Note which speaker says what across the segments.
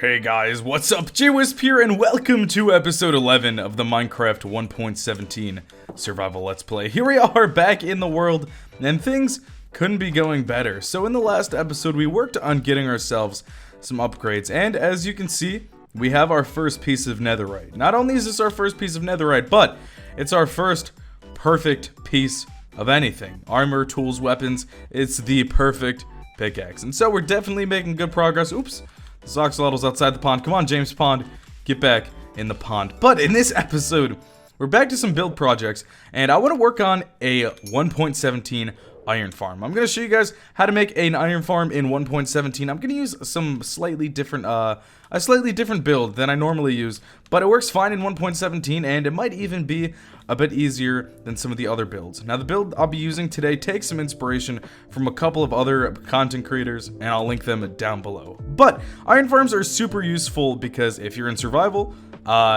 Speaker 1: Hey guys, what's up? JWhisp here, and welcome to episode 11 of the Minecraft 1.17 Survival Let's Play. Here we are, back in the world, and things couldn't be going better. So in the last episode, we worked on getting ourselves some upgrades, and as you can see, we have our first piece of netherite. Not only is this our first piece of netherite, but it's our first perfect piece of anything. Armor, tools, weapons, it's the perfect pickaxe. And so we're definitely making good progress. Oops. The Zoxolotl's outside the pond. Come on, James Pond. Get back in the pond. But in this episode, we're back to some build projects, and I want to work on a 1.17 iron farm. I'm going to show you guys how to make an iron farm in 1.17. I'm going to use some slightly different, a slightly different build than I normally use, but it works fine in 1.17, and it might even be a bit easier than some of the other builds. Now, the build I'll be using today takes some inspiration from a couple of other content creators, and I'll link them down below. But iron farms are super useful because if you're in survival,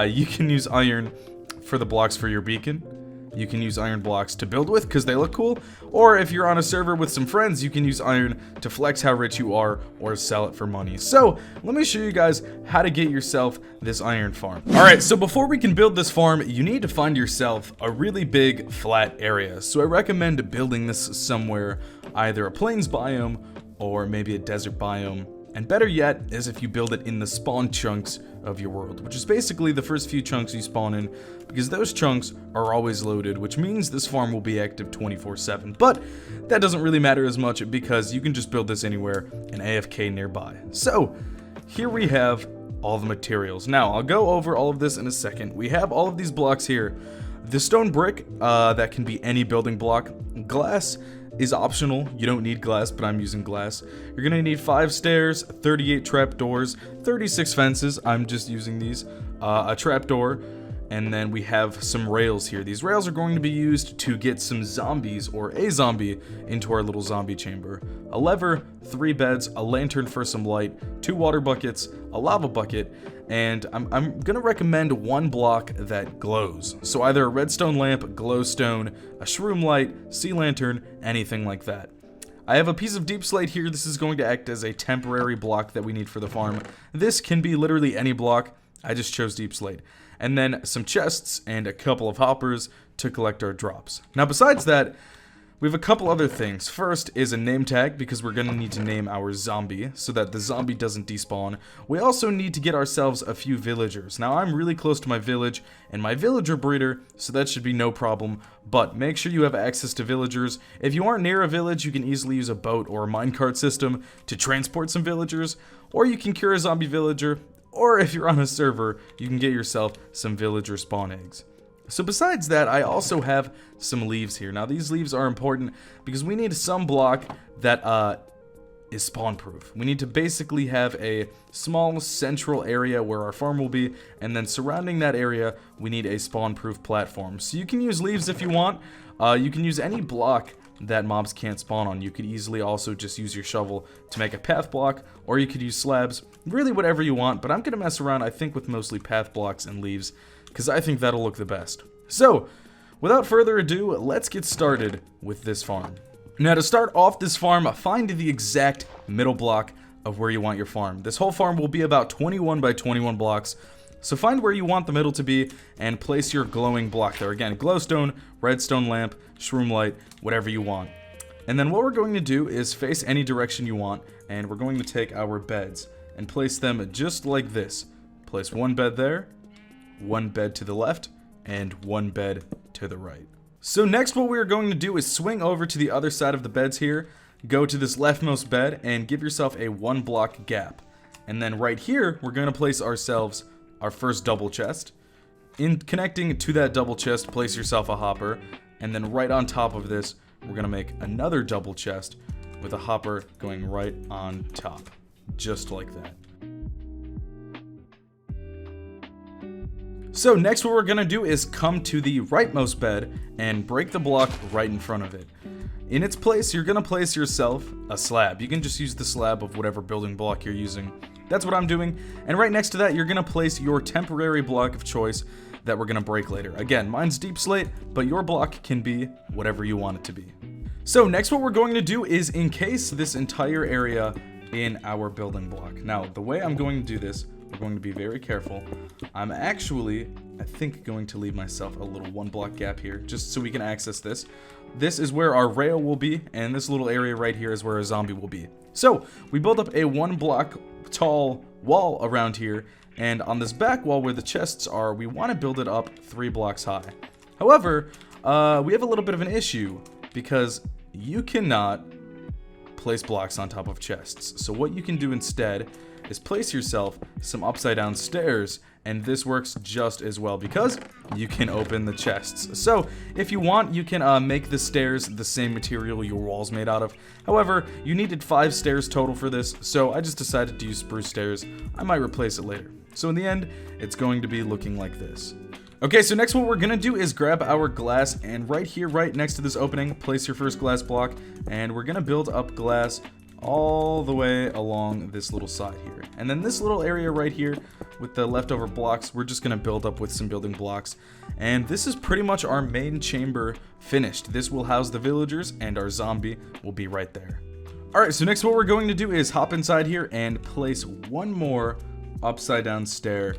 Speaker 1: you can use iron for the blocks for your beacon. You can use iron blocks to build with because they look cool, or if you're on a server with some friends, you can use iron to flex how rich you are or sell it for money. So let me show you guys how to get yourself this iron farm. Alright, so before we can build this farm, you need to find yourself a really big flat area. So I recommend building this somewhere, either a plains biome or maybe a desert biome. And better yet is if you build it in the spawn chunks of your world, which is basically the first few chunks you spawn in, because those chunks are always loaded, which means this farm will be active 24/7. But that doesn't really matter as much because you can just build this anywhere and AFK nearby. So here we have all the materials. Now I'll go over all of this in a second. We have all of these blocks here. The stone brick, that can be any building block. Glass is optional. You don't need glass, but I'm using glass. You're gonna need 5 stairs, 38 trapdoors, 36 fences. I'm just using these. A trapdoor, and then we have some rails here. These rails are going to be used to get some zombies or a zombie into our little zombie chamber. A lever, 3 beds, a lantern for some light, 2 water buckets, a lava bucket, and I'm gonna recommend 1 block that glows. So either a redstone lamp, glowstone, a shroom light, sea lantern, anything like that. I have a piece of deep slate here. This is going to act as a temporary block that we need for the farm. This can be literally any block. I just chose deep slate. And then some chests and a couple of hoppers to collect our drops. Now besides that, we have a couple other things. First is a name tag, because we're going to need to name our zombie so that the zombie doesn't despawn. We also need to get ourselves a few villagers. Now I'm really close to my village and my villager breeder, so that should be no problem, but make sure you have access to villagers. If you aren't near a village, you can easily use a boat or a minecart system to transport some villagers, or you can cure a zombie villager, or if you're on a server, you can get yourself some villager spawn eggs. So besides that, I also have some leaves here. Now these leaves are important because we need some block that is spawn proof. We need to basically have a small central area where our farm will be, and then surrounding that area we need a spawn proof platform. So you can use leaves if you want. You can use any block that mobs can't spawn on. You could easily also just use your shovel to make a path block, or you could use slabs, really whatever you want, but I'm gonna mess around I think with mostly path blocks and leaves, because I think that'll look the best. So, without further ado, let's get started with this farm. Now to start off this farm, find the exact middle block of where you want your farm. This whole farm will be about 21 by 21 blocks, so find where you want the middle to be and place your glowing block there. Again, glowstone, redstone lamp, shroom light, whatever you want. And then what we're going to do is face any direction you want, and we're going to take our beds and place them just like this. Place 1 bed there, 1 bed to the left, and 1 bed to the right. So next what we're going to do is swing over to the other side of the beds here, go to this leftmost bed, and give yourself a 1 block gap. And then right here, we're going to place ourselves our first double chest. In connecting to that double chest, place yourself a hopper, and then right on top of this, we're going to make another double chest with a hopper going right on top, just like that. So next what we're gonna do is come to the rightmost bed and break the block right in front of it. In its place, you're gonna place yourself a slab. You can just use the slab of whatever building block you're using. That's what I'm doing. And right next to that, you're gonna place your temporary block of choice that we're gonna break later. Again, mine's deep slate, but your block can be whatever you want it to be. So next what we're going to do is encase this entire area in our building block. Now, the way I'm going to do this, we're going to be very careful. I'm actually, I think, going to leave myself a little 1 block gap here, just so we can access this. This is where our rail will be, and this little area right here is where a zombie will be. So, we build up a 1 block tall wall around here, and on this back wall where the chests are, we want to build it up 3 blocks high. However, we have a little bit of an issue, because you cannot place blocks on top of chests. So what you can do instead is place yourself some upside down stairs, and this works just as well because you can open the chests. So if you want, you can make the stairs the same material your wall's made out of. However, you needed 5 stairs total for this, so I just decided to use spruce stairs. I might replace it later. So in the end, it's going to be looking like this. Okay, so next what we're gonna do is grab our glass, and right here, right next to this opening, place your first glass block, and we're gonna build up glass all the way along this little side here. And then this little area right here with the leftover blocks, we're just gonna build up with some building blocks. And this is pretty much our main chamber finished. This will house the villagers, and our zombie will be right there. Alright, so next what we're going to do is hop inside here and place 1 more upside down stair,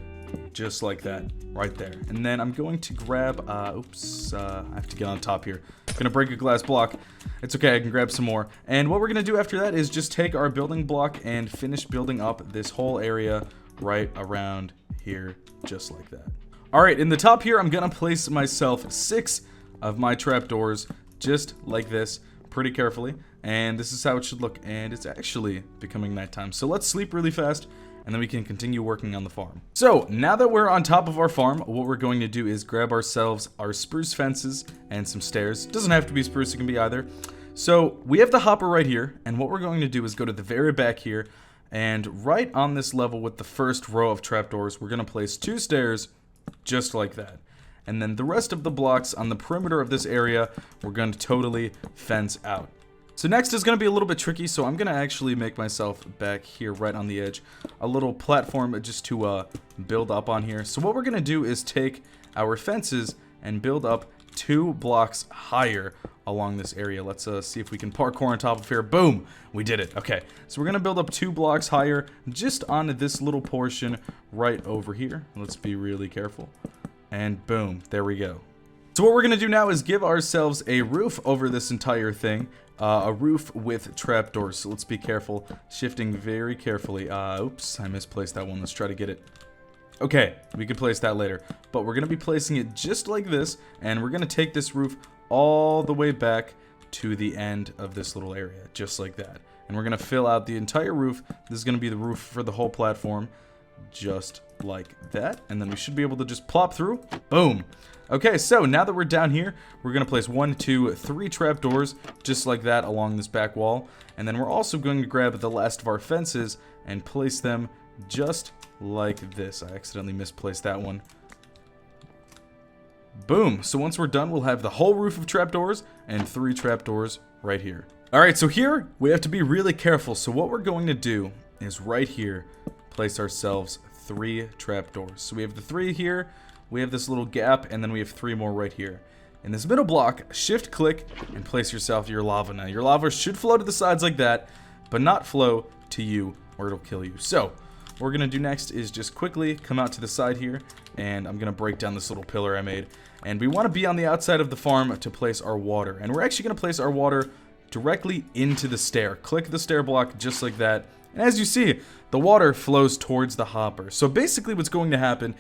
Speaker 1: just like that, right there. And then I'm going to grab, I have to get on top here. Gonna break a glass block. It's okay, I can grab some more. And what we're gonna do after that is just take our building block and finish building up this whole area right around here, just like that. Alright, in the top here, I'm gonna place myself 6 of my trapdoors, just like this, pretty carefully. And this is how it should look, and it's actually becoming nighttime. So let's sleep really fast, and then we can continue working on the farm. So, now that we're on top of our farm, what we're going to do is grab ourselves our spruce fences and some stairs. Doesn't have to be spruce, it can be either. So, we have the hopper right here, and what we're going to do is go to the very back here, and right on this level with the first row of trapdoors, we're gonna place 2 stairs, just like that. And then the rest of the blocks on the perimeter of this area, we're going to totally fence out. So next is going to be a little bit tricky, so I'm going to actually make myself back here right on the edge a little platform just to build up on here. So what we're going to do is take our fences and build up 2 blocks higher along this area. Let's see if we can parkour on top of here. Boom! We did it. Okay, so we're going to build up 2 blocks higher just on this little portion right over here. Let's be really careful. And boom, there we go. So what we're going to do now is give ourselves a roof over this entire thing. A roof with trapdoors, so let's be careful, shifting very carefully. Oops, I misplaced that one. Let's try to get it. Okay, we can place that later, but we're going to be placing it just like this, and we're going to take this roof all the way back to the end of this little area, just like that. And we're going to fill out the entire roof. This is going to be the roof for the whole platform, just like that, and then we should be able to just plop through. Boom. Okay, so now that we're down here, we're going to place 1, 2, 3 trapdoors, just like that, along this back wall. And then we're also going to grab the last of our fences and place them just like this. I accidentally misplaced that one. Boom. So once we're done, we'll have the whole roof of trapdoors and 3 trapdoors right here. Alright, so here, we have to be really careful. So what we're going to do is right here, place ourselves 3 trapdoors. So we have the 3 here. We have this little gap, and then we have 3 more right here. In this middle block, shift click and place yourself your lava. Now, your lava should flow to the sides like that, but not flow to you, or it'll kill you. So, what we're going to do next is just quickly come out to the side here, and I'm going to break down this little pillar I made. And we want to be on the outside of the farm to place our water. And we're actually going to place our water directly into the stair. Click the stair block just like that. And as you see, the water flows towards the hopper. So basically what's going to happen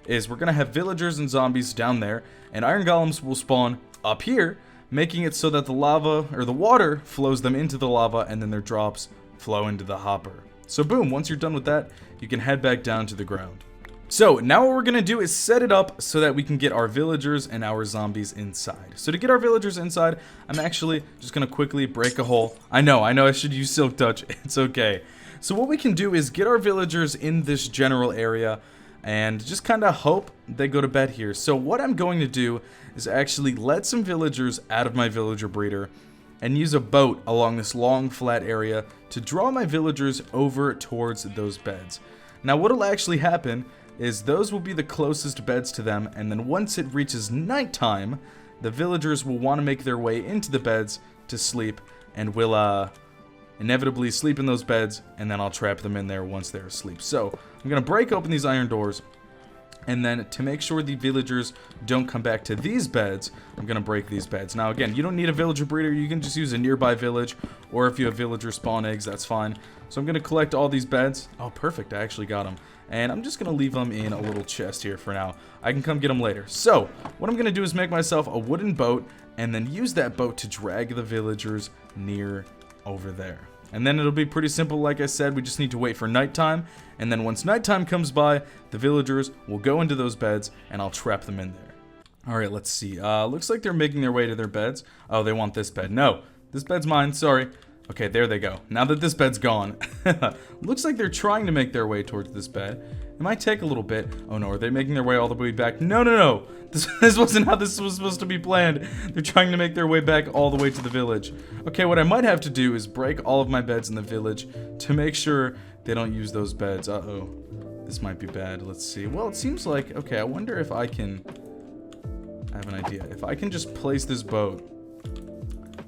Speaker 1: is we're going to have villagers and zombies down there, and iron golems will spawn up here, making it so that the lava, or the water, flows them into the lava, and then their drops flow into the hopper. So boom, once you're done with that, you can head back down to the ground. So now what we're going to do is set it up so that we can get our villagers and our zombies inside. So to get our villagers inside, I'm actually just going to quickly break a hole. I know I should use silk touch. It's okay. So what we can do is get our villagers in this general area and just kind of hope they go to bed here. So what I'm going to do is actually let some villagers out of my villager breeder and use a boat along this long flat area to draw my villagers over towards those beds. Now what will actually happen is those will be the closest beds to them, and then once it reaches nighttime, the villagers will want to make their way into the beds to sleep, and will inevitably sleep in those beds, and then I'll trap them in there once they're asleep. So I'm going to break open these iron doors, and then to make sure the villagers don't come back to these beds, I'm going to break these beds. Now again, you don't need a villager breeder, you can just use a nearby village, or if you have villager spawn eggs, that's fine. So I'm going to collect all these beds. Oh, perfect, I actually got them. And I'm just going to leave them in a little chest here for now. I can come get them later. So, what I'm going to do is make myself a wooden boat, and then use that boat to drag the villagers near over there. And then it'll be pretty simple, like I said, we just need to wait for nighttime, and then once nighttime comes by, the villagers will go into those beds, and I'll trap them in there. Alright, let's see. Looks like they're making their way to their beds. Oh, they want this bed. No, this bed's mine, sorry. Okay, there they go. Now that this bed's gone. Looks like they're trying to make their way towards this bed. It might take a little bit. Oh no, are they making their way all the way back? No, no, no! This wasn't how this was supposed to be planned. They're trying to make their way back all the way to the village. Okay, what I might have to do is break all of my beds in the village to make sure they don't use those beds. Uh-oh. This might be bad. Let's see. Well, it seems like... Okay, I wonder if I can... I have an idea. If I can just place this boat...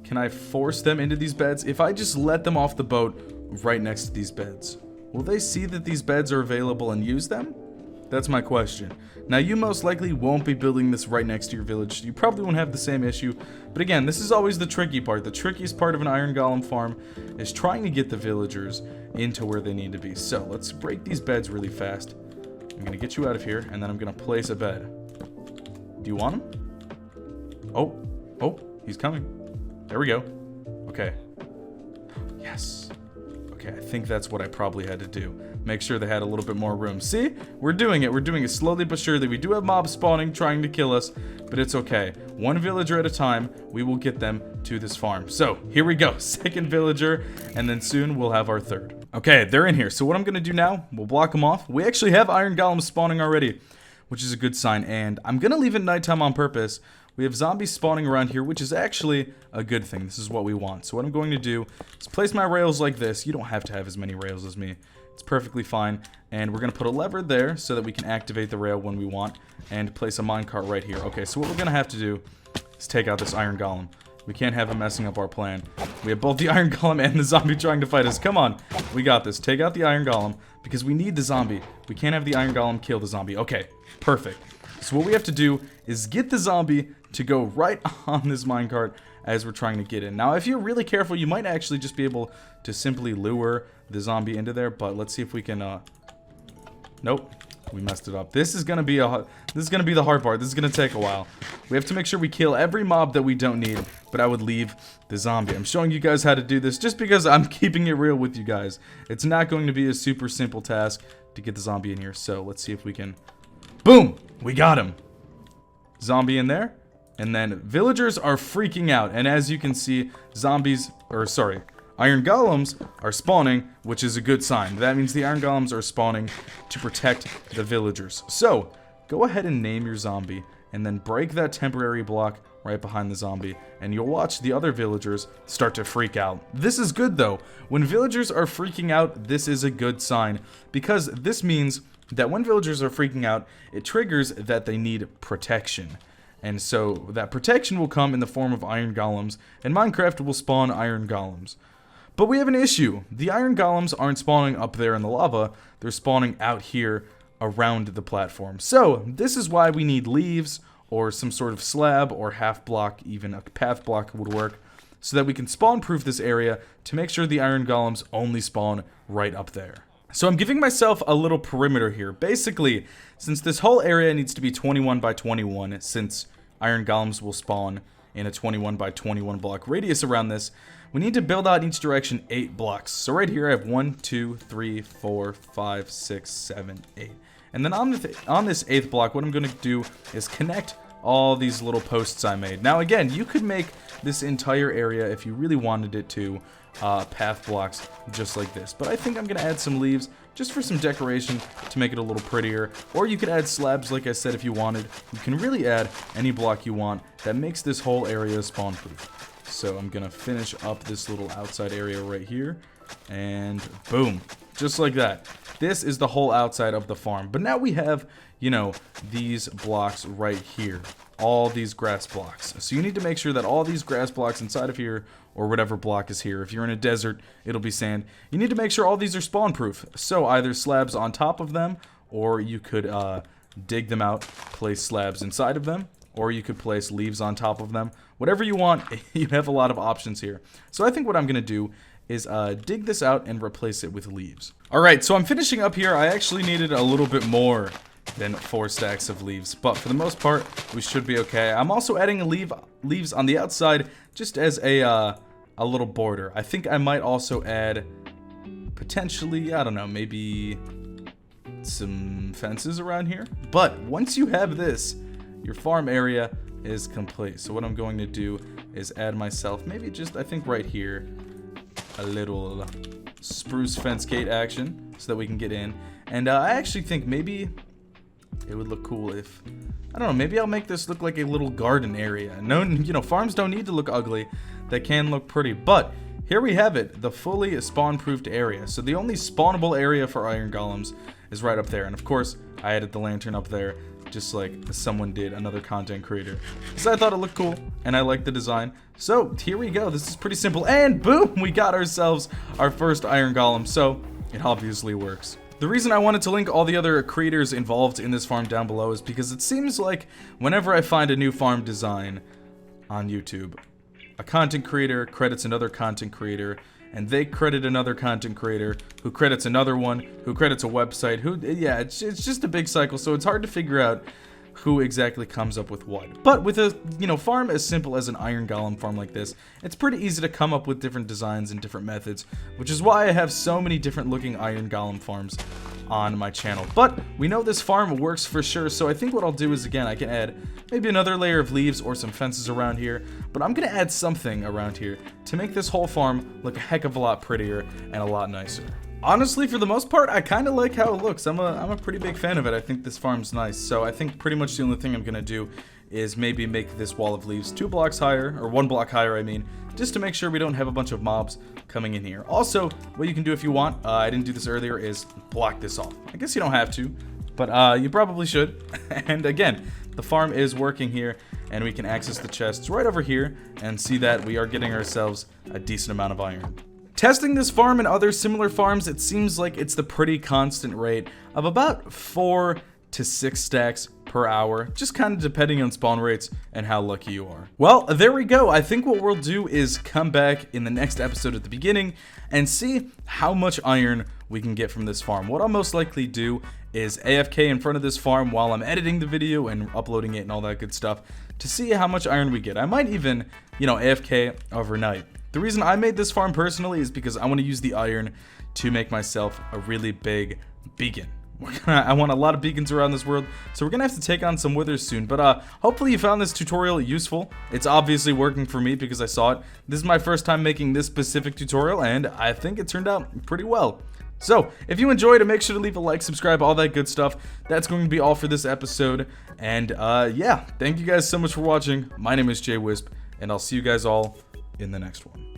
Speaker 1: Can I force them into these beds? If I just let them off the boat right next to these beds, will they see that these beds are available and use them? That's my question. Now, you most likely won't be building this right next to your village. You probably won't have the same issue. But again, this is always the tricky part. The trickiest part of an Iron Golem farm is trying to get the villagers into where they need to be. So, let's break these beds really fast. I'm going to get you out of here, and then I'm going to place a bed. Do you want him? Oh, he's coming. There we go. Okay. Yes. Okay, I think that's what I probably had to do. Make sure they had a little bit more room. See? We're doing it. We're doing it slowly but surely. We do have mobs spawning, trying to kill us, but it's okay. One villager at a time, we will get them to this farm. So, here we go. Second villager, and then soon we'll have our third. Okay, they're in here. So what I'm going to do now, we'll block them off. We actually have Iron Golems spawning already, which is a good sign, and I'm going to leave it nighttime on purpose. We have zombies spawning around here, which is actually a good thing. This is what we want. So what I'm going to do is place my rails like this. You don't have to have as many rails as me. It's perfectly fine. And we're going to put a lever there so that we can activate the rail when we want. And place a minecart right here. Okay, so what we're going to have to do is take out this Iron Golem. We can't have him messing up our plan. We have both the Iron Golem and the zombie trying to fight us. Come on. We got this. Take out the Iron Golem because we need the zombie. We can't have the Iron Golem kill the zombie. Okay, perfect. So what we have to do is get the zombie to go right on this minecart as we're trying to get in. Now, if you're really careful, you might actually just be able to simply lure the zombie into there, but let's see if we can, Nope. We messed it up. This is gonna be the hard part. This is gonna take a while. We have to make sure we kill every mob that we don't need, but I would leave the zombie. I'm showing you guys how to do this just because I'm keeping it real with you guys. It's not going to be a super simple task to get the zombie in here, so let's see if we can... Boom! We got him! Zombie in there. And then villagers are freaking out. And as you can see, Iron Golems are spawning, which is a good sign. That means the Iron Golems are spawning to protect the villagers. So, go ahead and name your zombie, and then break that temporary block right behind the zombie, and you'll watch the other villagers start to freak out. This is good though. When villagers are freaking out, this is a good sign, because this means that when villagers are freaking out, it triggers that they need protection. And so that protection will come in the form of Iron Golems, and Minecraft will spawn Iron Golems. But we have an issue. The Iron Golems aren't spawning up there in the lava, they're spawning out here around the platform. So this is why we need leaves, or some sort of slab, or half block, even a path block would work, so that we can spawn proof this area to make sure the Iron Golems only spawn right up there. So I'm giving myself a little perimeter here. Basically, since this whole area needs to be 21 by 21, since Iron Golems will spawn in a 21 by 21 block radius around this, we need to build out in each direction 8 blocks. So right here I have 1, 2, 3, 4, 5, 6, 7, 8. And then on this 8th block, what I'm going to do is connect all these little posts I made. Now again, you could make this entire area, if you really wanted it to, path blocks just like this. But I think I'm going to add some leaves just for some decoration to make it a little prettier. Or you could add slabs like I said if you wanted. You can really add any block you want that makes this whole area spawn proof. So I'm going to finish up this little outside area right here. And boom. Just like that. This is the whole outside of the farm. But now we have, you know, these blocks right here. all these grass blocks. So you need to make sure that all these grass blocks inside of here, or whatever block is here, if you're in a desert, it'll be sand. You need to make sure all these are spawn proof. So either slabs on top of them, or you could dig them out, place slabs inside of them, or you could place leaves on top of them. Whatever you want, you have a lot of options here. So I think what I'm going to do is dig this out and replace it with leaves. Alright, so I'm finishing up here. I actually needed a little bit more than 4 stacks of leaves, but for the most part, we should be okay. I'm also adding leaves on the outside just as a little border. I think I might also add, potentially, I don't know, maybe some fences around here. But once you have this, your farm area is complete. So what I'm going to do is add myself, maybe just, I think right here, a little spruce fence gate action so that we can get in. And I actually think maybe it would look cool if, I don't know, maybe I'll make this look like a little garden area. No, you know, farms don't need to look ugly. They can look pretty. But here we have it, the fully spawn-proofed area. So the only spawnable area for iron golems is right up there. And of course, I added the lantern up there, just like someone did, another content creator. Because I thought it looked cool, and I liked the design. So here we go. This is pretty simple. And boom, we got ourselves our first iron golem. So it obviously works. The reason I wanted to link all the other creators involved in this farm down below is because it seems like whenever I find a new farm design on YouTube, a content creator credits another content creator, and they credit another content creator, who credits another one, who credits a website, yeah, it's just a big cycle, so it's hard to figure out who exactly comes up with what. But with a, you know, farm as simple as an iron golem farm like this, it's pretty easy to come up with different designs and different methods, which is why I have so many different looking iron golem farms on my channel. But we know this farm works for sure, so I think what I'll do is, again, I can add maybe another layer of leaves or some fences around here, but I'm gonna add something around here to make this whole farm look a heck of a lot prettier and a lot nicer. Honestly, for the most part, I kind of like how it looks. I'm a pretty big fan of it. I think this farm's nice. So I think pretty much the only thing I'm going to do is maybe make this wall of leaves 2 blocks higher, or 1 block higher, I mean, just to make sure we don't have a bunch of mobs coming in here. Also, what you can do if you want, I didn't do this earlier, is block this off. I guess you don't have to, but you probably should. And again, the farm is working here, and we can access the chests right over here and see that we are getting ourselves a decent amount of iron. Testing this farm and other similar farms, it seems like it's the pretty constant rate of about 4 to 6 stacks per hour, just kind of depending on spawn rates and how lucky you are. Well, there we go. I think what we'll do is come back in the next episode at the beginning and see how much iron we can get from this farm. What I'll most likely do is AFK in front of this farm while I'm editing the video and uploading it and all that good stuff to see how much iron we get. I might even, you know, AFK overnight. The reason I made this farm personally is because I want to use the iron to make myself a really big beacon. I want a lot of beacons around this world, so we're gonna have to take on some withers soon. But hopefully you found this tutorial useful. It's obviously working for me because I saw it. This is my first time making this specific tutorial, and I think it turned out pretty well. So, if you enjoyed it, make sure to leave a like, subscribe, all that good stuff. That's going to be all for this episode. And yeah, thank you guys so much for watching. My name is JWhisp, and I'll see you guys all in the next one.